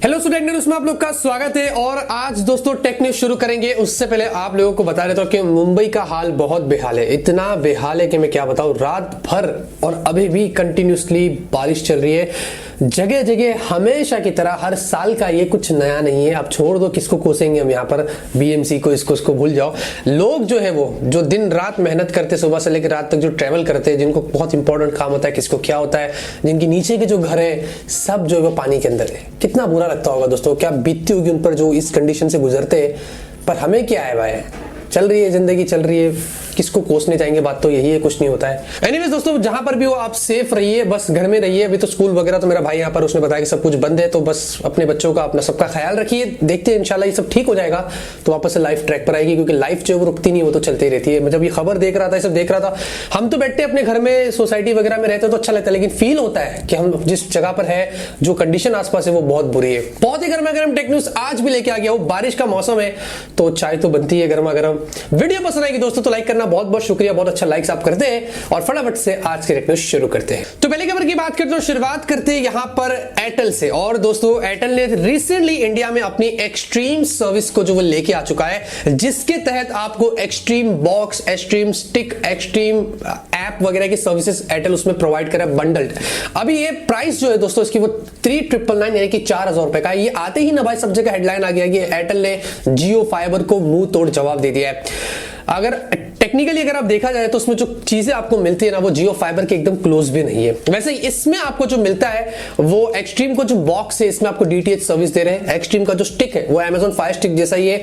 Hello student news में आप लोग का स्वागत है। और आज दोस्तों टेक न्यूज शुरू करेंगे उससे पहले आप लोगों को बता देता हूं कि मुंबई का हाल बहुत बेहाल है। इतना बेहाल है कि मैं क्या बताऊं, रात भर और अभी भी कंटिन्यूसली बारिश चल रही है जगह जगह, हमेशा की तरह। हर साल का ये कुछ नया नहीं है। अब छोड़ दो किसको कोसेंगे हम यहाँ पर, बीएमसी को, इसको भूल जाओ। लोग जो है वो जो दिन रात मेहनत करते, सुबह से लेकर रात तक जो ट्रेवल करते हैं, जिनको बहुत इंपॉर्टेंट काम होता है, किसको क्या होता है, जिनके नीचे के जो घर है सब जो है वो पानी के अंदर है। कितना बुरा लगता होगा दोस्तों, क्या बीतती होगी उन पर जो इस कंडीशन से गुजरते हैं। पर हमें क्या है भाई, चल रही है जिंदगी, चल रही है, किसको कोसने जाएंगे। बात तो यही है, कुछ नहीं होता है। एनीवेज दोस्तों, जहां पर भी हो आप सेफ रहिए, बस घर में रहिए। अभी तो स्कूल वगैरह तो मेरा भाई यहाँ पर उसने बताया कि सब कुछ बंद है, तो बस अपने बच्चों का, अपना सबका ख्याल रखिए। देखते हैं इंशाल्लाह ये सब ठीक हो जाएगा तो वापस से लाइफ ट्रैक पर आएगी, क्योंकि लाइफ जो वो रुकती नहीं, वो तो चलती रहती है। मैं जब ये खबर देख रहा था, ये सब देख रहा था, हम तो बैठे अपने घर में सोसाइटी वगैरह में रहते तो अच्छा लगता है, लेकिन फील होता है कि हम जिस जगह पर है, जो कंडीशन आसपास है वो बहुत बुरी है। बहुत ही गर्मा गर्म टेक न्यूज आज भी लेके आ गया हूं। बारिश का मौसम है तो चाय तो बनती है गर्मा गर्म। वीडियो पसंद आएगी दोस्तों तो लाइक करना बहुत बहुत शुक्रिया, बहुत अच्छा लाइक्स आप करते हैं। और फटाफट से आज के टेक न्यूज शुरू करते हैं। तो पहले खबर की बात करते हैं, शुरुआत करते हैं यहां पर एयरटेल से। और दोस्तों एयरटेल ने रिसेंटली इंडिया में अपनी एक्सट्रीम सर्विस को जो वो लेके आ चुका है, जिसके तहत आपको extreme box, extreme stick, extreme app वगैरह की सर्विसेज एयरटेल उसमें प्रोवाइड कर रहा है बंडल्ड। अभी ये प्राइस जो है दोस्तों इसकी वो 3999 यानी कि 4000 रुपए का। ये आते ही ना भाई सब जगह हेडलाइन आ गया कि एयरटेल ने जियो फाइबर को मुंह तोड़ जवाब दे दिया है। अगर टेक्निकली अगर आप देखा जाए तो उसमें जो चीजें आपको मिलती है ना, वो जियो फाइबर के एकदम क्लोज भी नहीं है। वैसे इसमें आपको जो मिलता है वो एक्सट्रीम को जो बॉक्स है, इसमें आपको डीटीएच सर्विस दे रहे हैं। एक्सट्रीम का जो स्टिक है वो अमेजॉन फायर स्टिक जैसा ही है,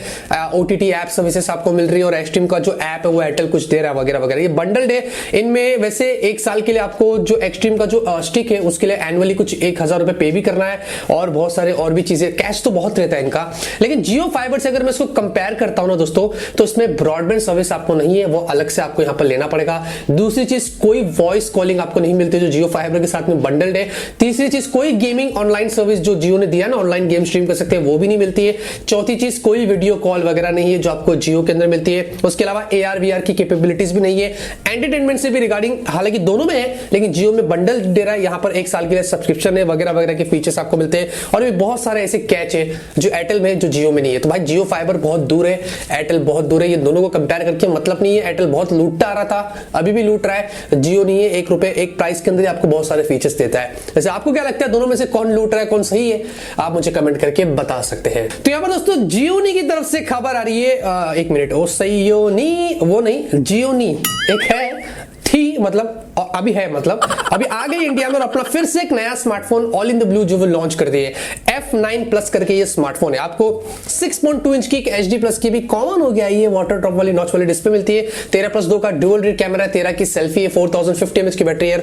ओटीटी ऐप सर्विसेज आपको मिल रही है। और एक्सट्रीम का जो ऐप है वो एयरटेल कुछ दे रहा है वगैरह वगैरह। ये बंडल्ड है। इनमें वैसे एक साल के लिए आपको जो एक्सट्रीम का जो स्टिक है उसके लिए एनुअली कुछ 1000 रुपए पे भी करना है, और बहुत सारे और भी चीजें। कैश तो बहुत रहता है इनका, लेकिन जियो फाइबर से अगर मैं इसको कंपेयर करता हूं ना दोस्तों, तो इसमें ब्रॉडबैंड सर्विस आपको नहीं है, वो अलग से आपको यहां पर लेना पड़ेगा। दूसरी चीज, कोई वॉइस कॉलिंग आपको नहीं मिलती जो जियो फाइबर के साथ में बंडल्ड है। तीसरी चीज, कोई गेमिंग ऑनलाइन सर्विस जो जियो ने दिया ना, ऑनलाइन गेम स्ट्रीम कर सकते हैं, वो भी नहीं मिलती है। चौथी चीज, कोई वीडियो कॉल वगैरह नहीं है जो आपको जियो के अंदर मिलती है। उसके अलावा AR VR की कैपेबिलिटीज भी नहीं है। एंटरटेनमेंट से भी रिगार्डिंग हालांकि दोनों में है, लेकिन जियो में बंडल दे रहा है। यहां पर 1 साल के लिए सब्सक्रिप्शन है वगैरह वगैरह के फीचर्स आपको मिलते हैं। और भी बहुत सारे ऐसे कैच है जो एयरटेल में जो जियो में नहीं है। तो भाई जियो फाइबर बहुत दूर है, एयरटेल बहुत दूर है। ये दोनों को कंपेयर करके मतलब नहीं है। एयरटेल बहुत लूटता आ रहा था, अभी भी लूट रहा है। जियो नहीं है, 1 रुपए एक प्राइस के अंदर ही आपको बहुत सारे फीचर्स देता है। वैसे आपको क्या लगता है दोनों में से कौन लूट रहा है, कौन सही है, आप मुझे कमेंट करके बता सकते हैं। तो यहां पर दोस्तों जियोनी की तरफ से खबर आ रही है। एक मिनट, ओ सही वो नहीं, जियोनी एक है थी, मतलब अभी है, मतलब अभी आ गई इंडिया में। और अपना फिर से एक नया smartphone all in the blue जो वो लॉन्च कर दिए। F9 प्लस करके ये स्मार्टफोन है। आपको 6.2 इंच की HD प्लस की भी कॉमन हो गया, ये वाटर ड्रॉप वाली नॉच वाली डिस्प्ले मिलती है। 13+2 का डुअल रियर कैमरा है, 13 की सेल्फी है, 4050 mAh की बैटरी है।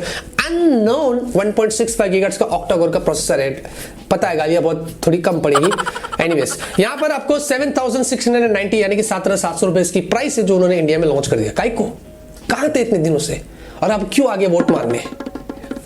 अननोन 1.65 GHz का ऑक्टा कोर का प्रोसेसर है। पता है गालियां बहुत थोड़ी कम पड़ेगी। एनीवेज यहां पर आपको 7690 यानी कि 7700 रुपए इसकी प्राइस है जो उन्होंने इंडिया में लॉन्च कर दिया। काई को कहां थे इतने दिनों से, और अब क्यों आगे वोट मारने,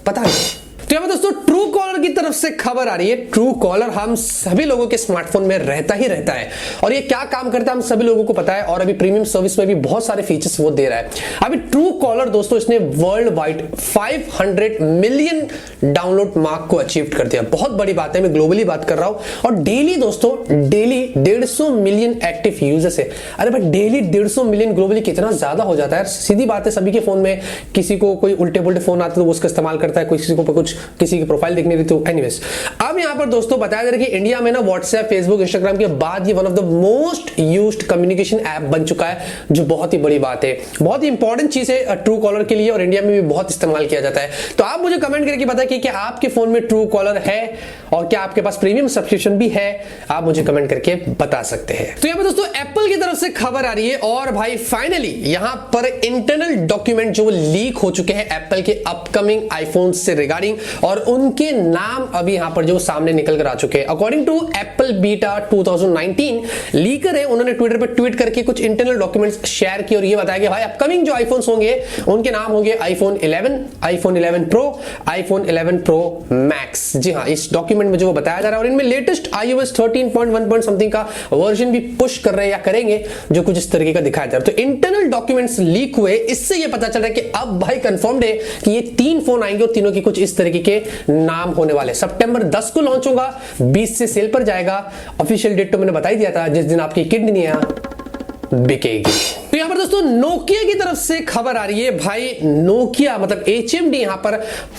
पता नहीं। तो यहाँ दोस्तों ट्रू कॉलर की तरफ से खबर आ रही है। ट्रू कॉलर हम सभी लोगों के स्मार्टफोन में रहता ही रहता है, और ये क्या काम करता है हम सभी लोगों को पता है। और अभी प्रीमियम सर्विस में भी बहुत सारे फीचर्स वो दे रहा है। अभी ट्रू कॉलर दोस्तों इसने world wide 500 million download mark को अचीव कर दिया। बहुत बड़ी बात है, मैं ग्लोबली बात कर रहा हूं। और डेली दोस्तों, डेली 150 मिलियन एक्टिव यूजर्स है। अरे भाई डेली 150 मिलियन ग्लोबली कितना ज्यादा हो जाता है। सीधी बात है, सभी के फोन में किसी को कोई उल्टे पुल्टे फोन आते तो वो उसका इस्तेमाल करता है, किसी को कुछ किसी की प्रोफाइल देखनी रही। तो एनीवेज अब यहां पर दोस्तों बताया जा रहा है कि इंडिया में ना व्हाट्सएप, फेसबुक, इंस्टाग्राम के बाद ये one of the most used communication app बन चुका है, जो बहुत ही बड़ी बात है, बहुत ही इंपॉर्टेंट चीज है ट्रू कॉलर के लिए। और इंडिया में भी बहुत इस्तेमाल किया जाता है। तो आप मुझे कमेंट करके बताएं कि क्या आपके फोन में ट्रू कॉलर है, और क्या आपके पास प्रीमियम सब्सक्रिप्शन भी है, आप मुझे कमेंट करके बता सकते हैं। तो यहां पर दोस्तों एप्पल की तरफ से खबर आ रही है। और भाई फाइनली यहां पर इंटरनल डॉक्यूमेंट जो लीक हो चुके हैं एप्पल के अपकमिंग आईफोन से रिगार्डिंग, और उनके नाम अभी यहां पर जो सामने निकल कर आ चुके हैं। According to Apple beta 2019 leaker है, उन्होंने ट्विटर पर ट्वीट करके कुछ इंटरनल डॉक्यूमेंट्स शेयर किए और ये बताया कि भाई अपकमिंग जो आईफोन्स होंगे उनके नाम होंगे iPhone 11, iPhone 11 pro, iPhone 11 pro max. जी हाँ, इस डॉक्यूमेंट में जो बताया जा रहा है। और इनमें लेटेस्ट iOS 13.1 समथिंग का वर्जन भी पुश कर रहे हैं या करेंगे, जो कुछ इस तरीके का दिखाया जा रहा है। तो इंटरनल डॉक्यूमेंट्स लीक हुए, इससे ये पता चल रहा है कि अब भाई कंफर्म्ड है कि ये 3 फोन आएंगे और तीनों की कुछ इस तरीके क्वालिटी के नाम होने वाले। सितंबर 10 को लॉन्च होगा, 20 से सेल पर जाएगा। ऑफिशियल डेट तो मैंने बता ही दिया था, जिस दिन आपकी किडनी बिकेगी। तो यहां पर दोस्तों नोकिया की तरफ से खबर आ रही है भाई, नोकिया मतलब एचएमडी यहां पर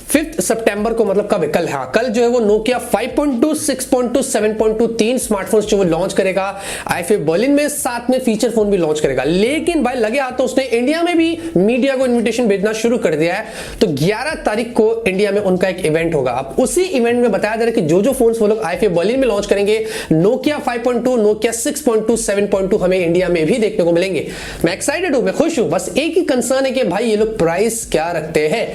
5 सितंबर को, मतलब कब है? कल। हाँ, कल जो है वो नोकिया 5.2, 6.2, 7.2 तीन स्मार्टफोन्स जो वो लॉन्च करेगा आईफए बर्लिन में, साथ में फीचर फोन भी लॉन्च करेगा। लेकिन भाई लगे हाथ तो उसने इंडिया में भी मीडिया को इन्विटेशन भेजना शुरू कर दिया है। तो 11 तारीख को इंडिया में उनका एक इवेंट होगा। अब उसी इवेंट में बताया जा रहा है कि जो फोन्स वो लोग आईफए बर्लिन में लॉन्च करेंगे, नोकिया 5.2, नोकिया 6.2, 7.2 हमें इंडिया में भी देखने को मिलेंगे। मैं एक्साइटेड हूं, मैं खुश हूं। बस एक ही कंसर्न है कि भाई ये लोग प्राइस क्या रखते हैं।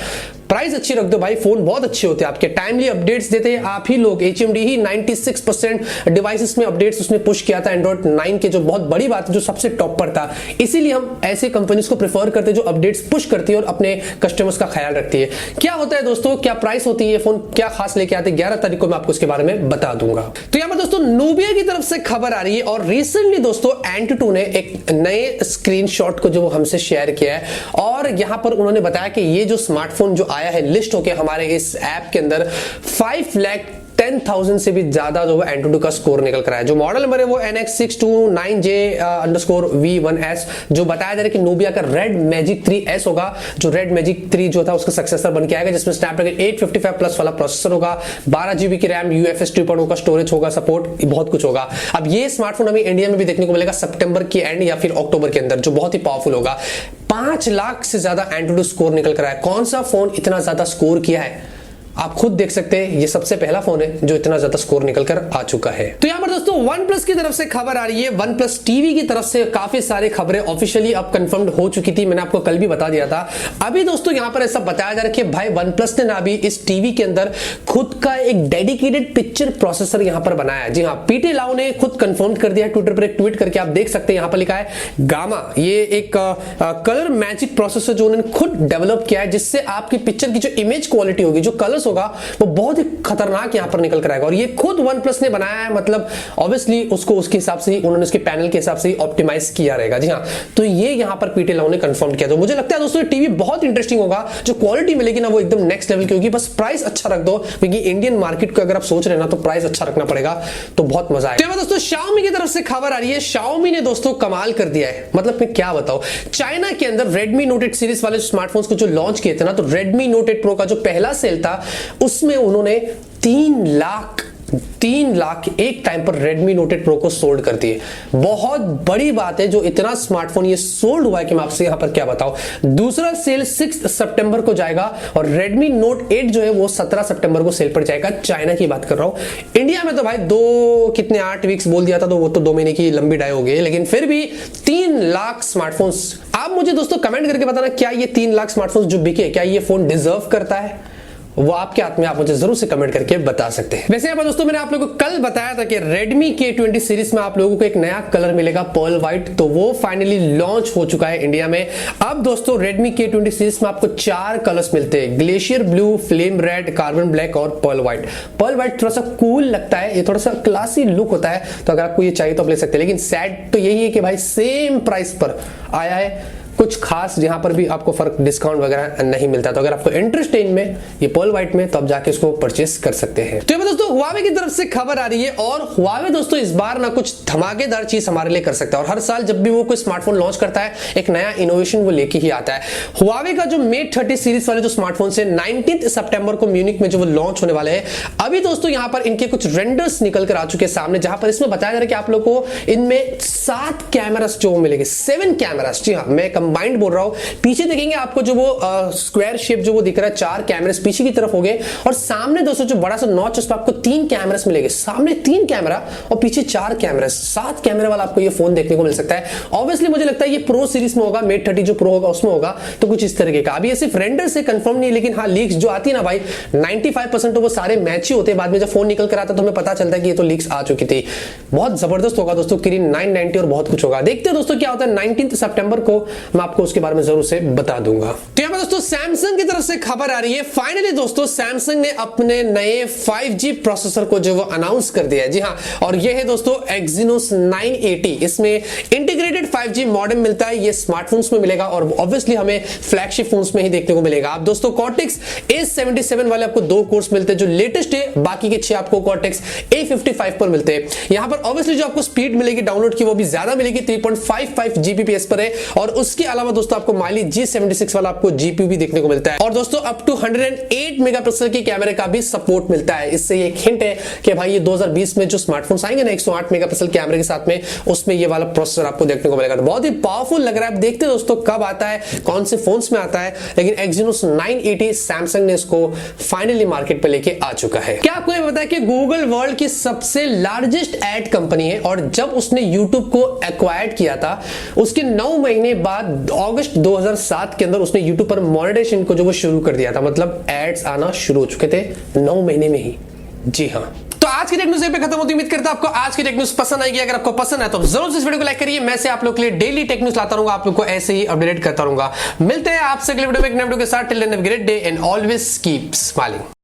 प्राइस अच्छी रख दो भाई, फोन बहुत अच्छे होते हैं आपके, टाइमली अपडेट्स देते हैं आप ही लोग। एचएमडी ही 96% डिवाइसेस में अपडेट्स उसने पुश किया था एंड्रॉइड 9 के, जो बहुत बड़ी बात है, जो सबसे टॉप पर था। इसीलिए हम ऐसे कंपनीज को प्रेफर करते हैं जो अपडेट्स पुश करती है और अपने कस्टमर्स का ख्याल रखती है। क्या होता है दोस्तों, क्या प्राइस होती है, फोन क्या खास लेके आते हैं, 11 तारीख को मैं आपको इसके बारे में बता दूंगा। तो यहां पर दोस्तों नोबिया की तरफ से खबर आ रही है और रिसेंटली दोस्तों एंटूटू ने एक नए स्क्रीनशॉट को जो हमसे शेयर किया है और यहां पर उन्होंने बताया कि ये जो स्मार्टफोन जो आया है लिस्ट होके हमारे इस ऐप के अंदर 5,10,000 से भी ज्यादा जो एंटूटू का स्कोर निकल कर आया। जो मॉडल नंबर है वो NX629J_V1S, जो बताया जा रहा है कि नोबिया का रेड मैजिक 3S होगा, जो रेड मैजिक 3 जो था उसका सक्सेसर बन के आएगा, जिसमें स्नैपड्रैगन 855 प्लस वाला प्रोसेसर होगा, 12 GB की रैम, UFS 3.0 का स्टोरेज होगा, सपोर्ट बहुत कुछ होगा। अब ये स्मार्टफोन हमें इंडिया में भी देखने को मिलेगा सितंबर के एंड या फिर अक्टूबर के अंदर, जो बहुत ही पावरफुल होगा। 5 लाख से ज्यादा एंटूटू स्कोर निकल कर आया। कौन सा फोन इतना ज्यादा स्कोर किया है आप खुद देख सकते हैं, ये सबसे पहला फोन है जो इतना ज्यादा स्कोर निकल कर आ चुका है। तो यहां पर दोस्तों OnePlus की तरफ से खबर आ रही है, OnePlus टीवी की तरफ से काफी सारी खबरें ऑफिशियली अब कंफर्म्ड हो चुकी थी, मैंने आपको कल भी बता दिया था। अभी दोस्तों यहां पर ऐसा बताया जा रहा है कि भाई OnePlus ने ना अभी इस टीवी के अंदर खुद का एक डेडिकेटेड पिक्चर प्रोसेसर यहां पर बनाया है। जी हाँ, पीटी लाओ ने खुद कंफर्म कर दिया है, ट्विटर पर एक ट्वीट करके आप देख सकते हैं, यहां पर लिखा है गामा। ये एक कलर मैजिक प्रोसेसर जो उन्होंने खुद डेवलप किया है, जिससे आपकी पिक्चर की जो इमेज क्वालिटी होगी, जो कलर्स होगा, वो बहुत ही खतरनाक यहां पर निकल कर आएगा। और ये खुद OnePlus ने बनाया है, मतलब ऑब्वियसली उसको उसके हिसाब से उन्होंने उसके पैनल के हिसाब से ऑप्टिमाइज किया रहेगा। जी हाँ, तो ये यहां पर पीटी लाओ ने कंफर्म किया। तो मुझे लगता है दोस्तों टीवी बहुत इंटरेस्टिंग होगा, जो क्वालिटी मिलेगी ना वो एकदम नेक्स्ट लेवल की होगी। बस प्राइस अच्छा रख दो, क्योंकि इंडियन मार्केट को अगर आप सोच रहे हैं ना तो प्राइस अच्छा रखना पड़ेगा, तो बहुत मजा आएगा। तो दोस्तों Xiaomi की तरफ से खबर आ रही है, Xiaomi ने दोस्तों कमाल कर दिया है। मतलब मैं क्या बताऊं, चाइना के अंदर Redmi Note 8 सीरीज वाले स्मार्टफोन्स को जो लॉन्च किए थे ना, तो Redmi Note 8 Pro का जो पहला सेल था उसमें उन्होंने 3 लाख एक टाइम पर Redmi Note 8 Pro को सोल्ड कर दिए। बहुत बड़ी बात है, जो इतना स्मार्टफोन ये सोल्ड हुआ है कि मैं आपसे यहां पर क्या बताऊं। दूसरा सेल 6 सितंबर को जाएगा और Redmi Note 8 जो है वो 17 सितंबर को सेल पर जाएगा। चाइना की बात कर रहा हूं। इंडिया में तो भाई 8 वीक्स बोल दिया था, तो वो तो 2 महीने की लंबी डाई हो गई, लेकिन फिर भी 3 लाख स्मार्टफोन्स। आप मुझे दोस्तों कमेंट करके बताना, क्या ये 3 लाख स्मार्टफोन्स जो बिके, क्या ये फोन डिजर्व करता है? वो आपके हाथ में, आप मुझे जरूर से कमेंट करके बता सकते हैं। वैसे यहाँ पर दोस्तों मैंने आप लोगों को कल बताया था कि Redmi K20 सीरीज में आप लोगों को एक नया कलर मिलेगा, पर्ल व्हाइट, तो वो फाइनली लॉन्च हो चुका है इंडिया में। अब दोस्तों Redmi K20 सीरीज में आपको 4 कलर्स मिलते हैं, glacier blue, flame red, carbon black और पर्ल व्हाइट। पर्ल व्हाइट थोड़ा सा कूल लगता है, ये थोड़ा सा क्लासी लुक होता है, तो अगर आपको ये चाहिए तो आप ले सकते हैं। लेकिन सैड तो यही है कि भाई सेम प्राइस पर आया है, कुछ खास जहां पर भी आपको फर्क डिस्काउंट वगैरह नहीं मिलता। तो अगर आपको इंटरेस्ट है इनमें, ये पर्ल व्हाइट में, तो आप जाके इसको परचेस कर सकते हैं। तो दोस्तों Huawei की तरफ से खबर आ रही है और Huawei दोस्तों इस बार ना कुछ धमाकेदार चीज हमारे लिए कर सकता है। और हर साल जब भी वो कोई स्मार्टफोन लॉन्च करता है, एक नया इनोवेशन वो लेके ही आता है। Huawei का जो Mate 30 सीरीज वाले जो स्मार्टफोन है 19 सितंबर को म्यूनिक में जो वो लॉन्च होने वाले हैं। अभी दोस्तों यहाँ पर इनके कुछ रेंडर्स निकल कर आ चुके हैं सामने, जहां पर इसमें बताया जा रहा है कि आप लोग को इनमें 7 कैमरास जो मिलेंगे, 7 कैमरास। जी हाँ, मैं कंबाइंड बोल रहा हूं। पीछे देखेंगे आपको जो वो स्क्वायर शेप जो वो दिख रहा है, 4 कैमरास पीछे की तरफ हो गए, और सामने दोस्तों जो बड़ा सा नॉच उस पर आपको 3 कैमरास मिलेंगे। सामने 3 कैमरा और पीछे 4 कैमरास, 7 कैमरे वाला आपको ये फोन देखने को मिल सकता है। ऑब्वियसली मुझे लगता है ये प्रो सीरीज में होगा, Mate 30 जो प्रो होगा उसमें होगा, तो कुछ इस तरीके का। अभी ये सिर्फ रेंडर से कंफर्म नहीं है, लेकिन हाँ लीक्स जो आती है ना भाई 95% तो वो सारे मैच ही होते हैं। बाद में जब फोन निकल कर आता है तो हमें पता चलता है कि ये तो लीक्स आ चुकी थी। बहुत जबरदस्त होगा दोस्तों, किरीन 990 और बहुत कुछ होगा। देखते हैं दोस्तों क्या होता है। 19 सितंबर को मैं आपको उसके बारे में जरूर से बता दूंगा। तो यहाँ पर दोस्तों सैमसंग की तरफ से खबर आ रही है, फाइनली दोस्तों सैमसंग ने अपने नए 5G प्रोसेसर को जो वो अनाउंस कर दिया है। जी हाँ, और ये है दोस्तों Exynos 980। इसमें इंटीग्रेटेड 5G मॉडेम मिलता है, ये स्मार्टफोन्स में मिलेगा और ऑब्वियसली हमें फ्लैगशिप फोन्स में ही देखने को मिलेगा। आप दोस्तों Cortex A77 वाले आपको 2 कोर्स मिलते हैं जो लेटेस्ट है, बाकी के 6 आपको Cortex A55 पर मिलते हैं। यहां पर ऑब्वियसली जो आपको स्पीड मिलेगी डाउनलोड की वो भी ज्यादा मिलेगी, 3.55 Gbps पर है। और उसके अलावा दोस्तों आपको माइली G76 वाला आपको GPU भी देखने को मिलता है। और दोस्तों अप टू 108 मेगापिक्सल की कैमरे का भी सपोर्ट मिलता है। इससे एक हिंट है कि भाई ये 2020 में जो स्मार्टफोन्स आएंगे ना 108 मेगापिक्सल कैमरे के साथ में, उसमें ये वाला प्रोसेसर आपको देखने को मिलेगा। तो बहुत ही पावरफुल लग रहा है। आप देखते हैं दोस्तों कब आता है, कौन से फोन्स में आता है, लेकिन Exynos 980 सैमसंग ने इसको फाइनली मार्केट पे लेके आ चुका है। क्या आपको ये पता है कि गूगल वर्ल्ड की सबसे लार्जेस्ट एड कंपनी है और जब उसने YouTube को एक्वायर्ड किया था उसके 9 महीने बाद अगस्त 2007 के अंदर उसने YouTube पर मोनेटाइजेशन को जो वो शुरू कर दिया था, मतलब एड्स आना शुरू हो चुके थे 9 महीने में ही। जी हाँ, तो आज की टेक न्यूज़ पे खत्म होती है। उम्मीद करता हूं आपको आज की टेक न्यूज़ पसंद आएगी। अगर आपको पसंद है तो जरूर से इस वीडियो को लाइक करिए। मैं से आप लोग के लिए डेली टेक न्यूज़ लाता रहूंगा, आप लोग को ऐसे ही अपडेट करता रहूंगा। मिलते हैं आपसे अगले वीडियो में एक नए वीडियो के साथ। Till then have a great day and always keep smiling.